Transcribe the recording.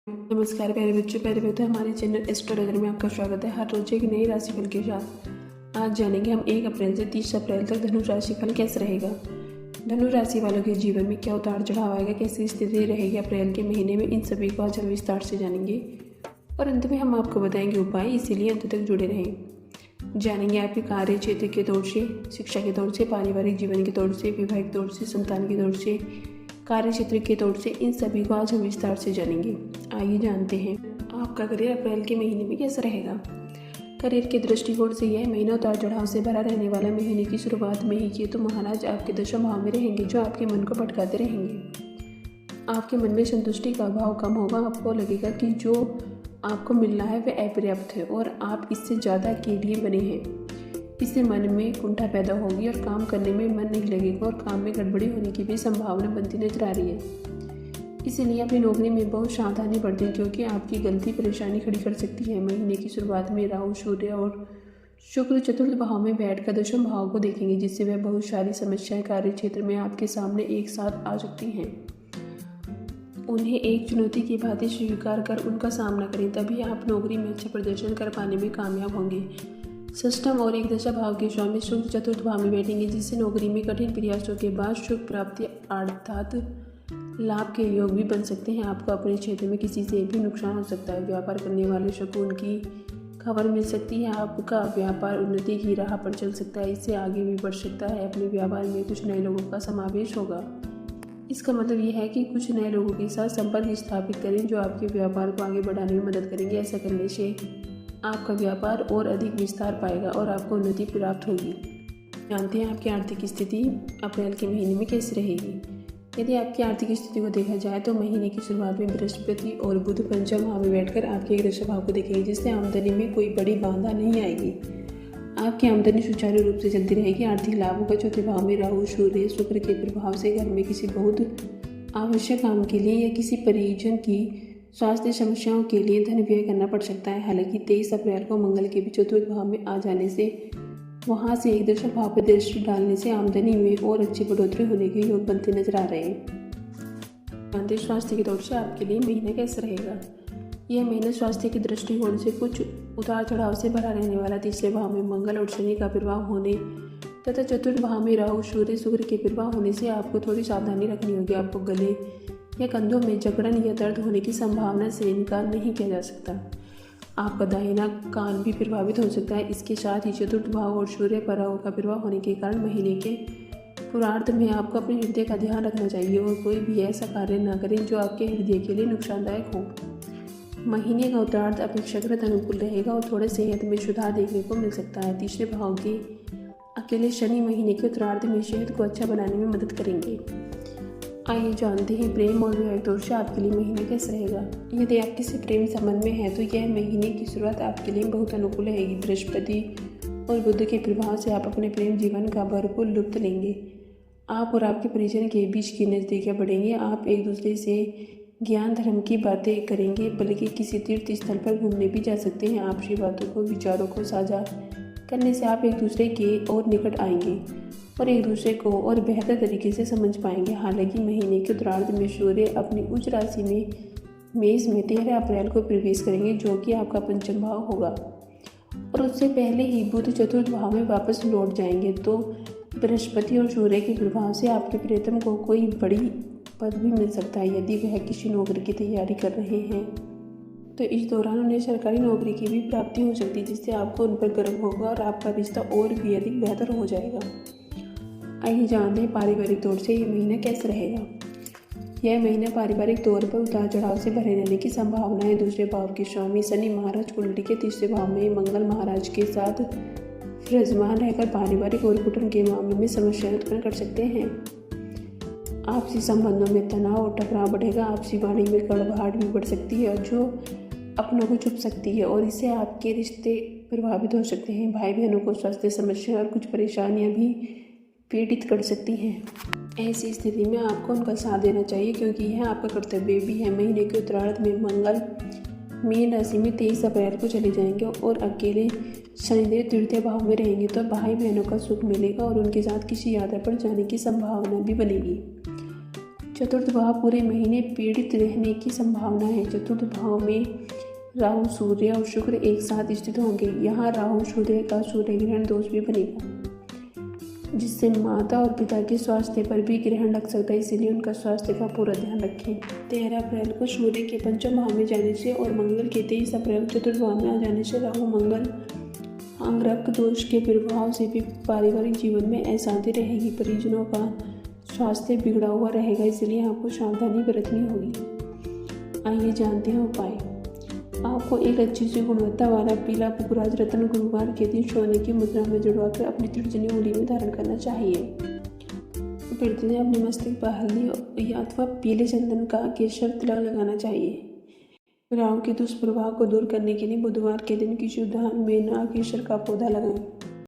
नमस्कार प्यारे बच्चों, प्यारे बच्चों, हमारे चैनल एस्ट्रोलॉजर में आपका स्वागत है। हर रोज एक नई राशिफल के साथ आज जानेंगे हम 1 अप्रैल से 30 अप्रैल तक धनु राशिफल कैसे रहेगा। धनु राशि वालों के जीवन में क्या उतार चढ़ाव आएगा, कैसी स्थिति रहेगी अप्रैल के महीने में, इन सभी को आज हम विस्तार से जानेंगे और अंत में हम आपको बताएंगे उपाय, इसीलिए अंत तक जुड़े रहें। जानेंगे आपके कार्य क्षेत्र के तौर से, शिक्षा के तौर से, पारिवारिक जीवन के तौर से, वैवाहिक तौर से, संतान के तौर से, कार्य क्षेत्र के तौर से, इन सभी को आज हम विस्तार से जानेंगे। आइए जानते हैं आपका करियर अप्रैल के महीने में कैसा रहेगा। करियर के दृष्टिकोण से यह महीना उतार चढ़ाव से भरा रहने वाला। महीने की शुरुआत में ही केतु महाराज आपके दशम भाव में रहेंगे, जो आपके मन को भटकाते रहेंगे। आपके मन में संतुष्टि का भाव कम होगा। आपको लगेगा कि जो आपको मिल रहा है वह अपर्याप्त है और आप इससे ज़्यादा के लिए बने हैं। इससे मन में कुंठा पैदा होगी और काम करने में मन नहीं लगेगा और काम में गड़बड़ी होने की भी संभावना बनती नजर आ रही है। इसीलिए अपनी नौकरी में बहुत सावधानी बरतें, क्योंकि आपकी गलती परेशानी खड़ी कर सकती है। महीने की शुरुआत में राहु, सूर्य और शुक्र चतुर्थ भाव में बैठकर दशम भाव को देखेंगे, जिससे वह बहुत सारी समस्याएं कार्य क्षेत्र में आपके सामने एक साथ आ सकती हैं। उन्हें एक चुनौती की भांति स्वीकार कर उनका सामना करें, तभी आप नौकरी में अच्छा प्रदर्शन कर पाने में कामयाब होंगे। षष्ठम और एक दशा भाव के स्वामी शुक्र चतुर्थ भाव में बैठेंगे, जिससे नौकरी में कठिन प्रयासों के बाद सुख प्राप्ति अर्थात लाभ के योग भी बन सकते हैं। आपको अपने क्षेत्र में किसी से भी नुकसान हो सकता है। व्यापार करने वाले शकुन की खबर मिल सकती है। आपका व्यापार उन्नति की राह पर चल सकता है, इससे आगे भी बढ़ सकता है। अपने व्यापार में कुछ नए लोगों का समावेश होगा। इसका मतलब यह है कि कुछ नए लोगों के साथ संपर्क स्थापित करें, जो आपके व्यापार को आगे बढ़ाने में मदद करेंगे। ऐसा करने से आपका व्यापार और अधिक विस्तार पाएगा और आपको उन्नति प्राप्त होगी। जानते हैं आपकी आर्थिक स्थिति अप्रैल के महीने में कैसी रहेगी। यदि आपकी आर्थिक स्थिति को देखा जाए तो महीने की शुरुआत में बृहस्पति और बुध पंचम भाव में बैठकर आपके एक दशा भाव को देखेंगे, जिससे आमदनी में कोई बड़ी बाधा नहीं आएगी। आपकी आमदनी सुचारू रूप से चलती रहेगी। आर्थिक लाभों का चौथे भाव में राहु, सूर्य, शुक्र के प्रभाव से घर में किसी बहुत आवश्यक काम के लिए या किसी परिजन की स्वास्थ्य समस्याओं के लिए धन व्यय करना पड़ सकता है। हालांकि 23 अप्रैल को मंगल के भी चतुर्थ भाव में आ जाने से वहां से एक दशा भाव पर दृष्टि डालने से आमदनी में और अच्छी बढ़ोतरी होने के योग बनते नजर आ रहे हैं। स्वास्थ्य के तौर से आपके लिए महीना कैसा रहेगा। यह महीना स्वास्थ्य के दृष्टिकोण से कुछ उतार चढ़ाव से भरा रहने वाला। तीसरे भाव में मंगल और शनि का प्रभाव होने तथा चतुर्थ भाव में राहु, सूर्य, शुक्र के प्रभाव होने से आपको थोड़ी सावधानी रखनी होगी। आपको गले या कंधों में जकड़न या दर्द होने की संभावना से इनकार नहीं किया जा सकता। आपका दाहिना कान भी प्रभावित हो सकता है। इसके साथ ही चतुर्थ भाव और सूर्य पर राहु का प्रभाव होने के कारण महीने के पूर्वार्ध में आपको अपने हृदय का ध्यान रखना चाहिए और कोई भी ऐसा कार्य न करें जो आपके हृदय के लिए नुकसानदायक हो। महीने का उत्तरार्ध अपेक्षाकृत अनुकूल रहेगा और थोड़े सेहत में सुधार देखने को मिल सकता है। तीसरे भाव के अकेले शनि महीने के उत्तरार्ध में सेहत को अच्छा बनाने में मदद करेंगे। आइए जानते हैं प्रेम और वैवाहिक तौर से आपके लिए महीना कैसा रहेगा। यदि आप किसी प्रेम संबंध में हैं तो यह महीने की शुरुआत आपके लिए बहुत अनुकूल रहेगी। बृहस्पति और बुध के प्रभाव से आप अपने प्रेम जीवन का भरपूर लुत्फ लेंगे। आप और आपके परिजन के बीच की नज़दीकियाँ बढ़ेंगे। आप एक दूसरे से ज्ञान धर्म की बातें करेंगे, बल्कि किसी तीर्थ स्थल पर घूमने भी जा सकते हैं। आपसी बातों को, विचारों को साझा करने से आप एक दूसरे के और निकट आएंगे और एक दूसरे को और बेहतर तरीके से समझ पाएंगे। हालांकि महीने के उत्तरार्ध में सूर्य अपनी उच्च राशि में मेष में 13 अप्रैल को प्रवेश करेंगे, जो कि आपका पंचम भाव होगा, और उससे पहले ही बुध चतुर्थ भाव में वापस लौट जाएंगे। तो बृहस्पति और सूर्य के प्रभाव से आपके प्रियतम को कोई बड़ी पद भी मिल सकता है। यदि वह किसी नौकरी की तैयारी कर रहे हैं तो इस दौरान उन्हें सरकारी नौकरी की भी प्राप्ति हो सकती है, जिससे आपको उन पर गर्व होगा और आपका रिश्ता और भी अधिक बेहतर हो जाएगा। आइए जानते हैं पारिवारिक तौर से यह महीना कैसे रहेगा। यह महीना पारिवारिक तौर पर उतार चढ़ाव से भरे रहने की संभावना है। दूसरे भाव के स्वामी शनि महाराज कुंडली के तीसरे भाव में मंगल महाराज के साथ विराजमान रहकर पारिवारिक और कुटुंब के मामले में समस्याएं उत्पन्न कर सकते हैं। आपसी संबंधों में तनाव और टकराव बढ़ेगा। आपसी वाणी में कड़वाहट भी बढ़ सकती है, जो अपनों को चुप सकती है और इससे आपके रिश्ते प्रभावित हो सकते हैं। भाई बहनों को स्वास्थ्य समस्या और कुछ परेशानियां भी पीड़ित कर सकती हैं। ऐसी स्थिति में आपको उनका साथ देना चाहिए, क्योंकि यह आपका कर्तव्य भी है। महीने के उत्तरार्ध में मंगल मीन राशि में 23 अप्रैल को चले जाएंगे और अकेले शनिदेव तृतीय भाव में रहेंगे, तो भाई बहनों का सुख मिलेगा और उनके साथ किसी यात्रा पर जाने की संभावना भी बनेगी। चतुर्थ भाव पूरे महीने पीड़ित रहने की संभावना है। चतुर्थ भाव में राहु, सूर्य और शुक्र एक साथ स्थित होंगे। यहाँ राहु सूर्य का सूर्य ग्रहण दोष भी बनेगा, जिससे माता और पिता के स्वास्थ्य पर भी ग्रहण लग सकता है, इसलिए उनका स्वास्थ्य का पूरा ध्यान रखें। 13 अप्रैल को सूर्य के पंचम भाव में जाने से और मंगल के 23 अप्रैल चतुर्थ भाव में आ जाने से राहु मंगल अंगारक दोष के प्रभाव से भी पारिवारिक जीवन में अशांति रहेगी। परिजनों का स्वास्थ्य बिगड़ा हुआ रहेगा, इसलिए आपको सावधानी बरतनी होगी। आइए जानते हैं उपाय। आपको एक अच्छी सी गुणवत्ता वाला पीला पुखराज रत्न गुरुवार के दिन सोने की मुद्रा में जुड़वाकर अपनी तर्जनी उंगली में धारण करना चाहिए। प्रतिदिन अपने मस्तक पर हल्दी या अथवा पीले चंदन का केसर तिलक लगाना चाहिए। राहु के दुष्प्रभाव को दूर करने के लिए बुधवार के दिन किसी उद्यान में नागकेसर का पौधा लगाएं।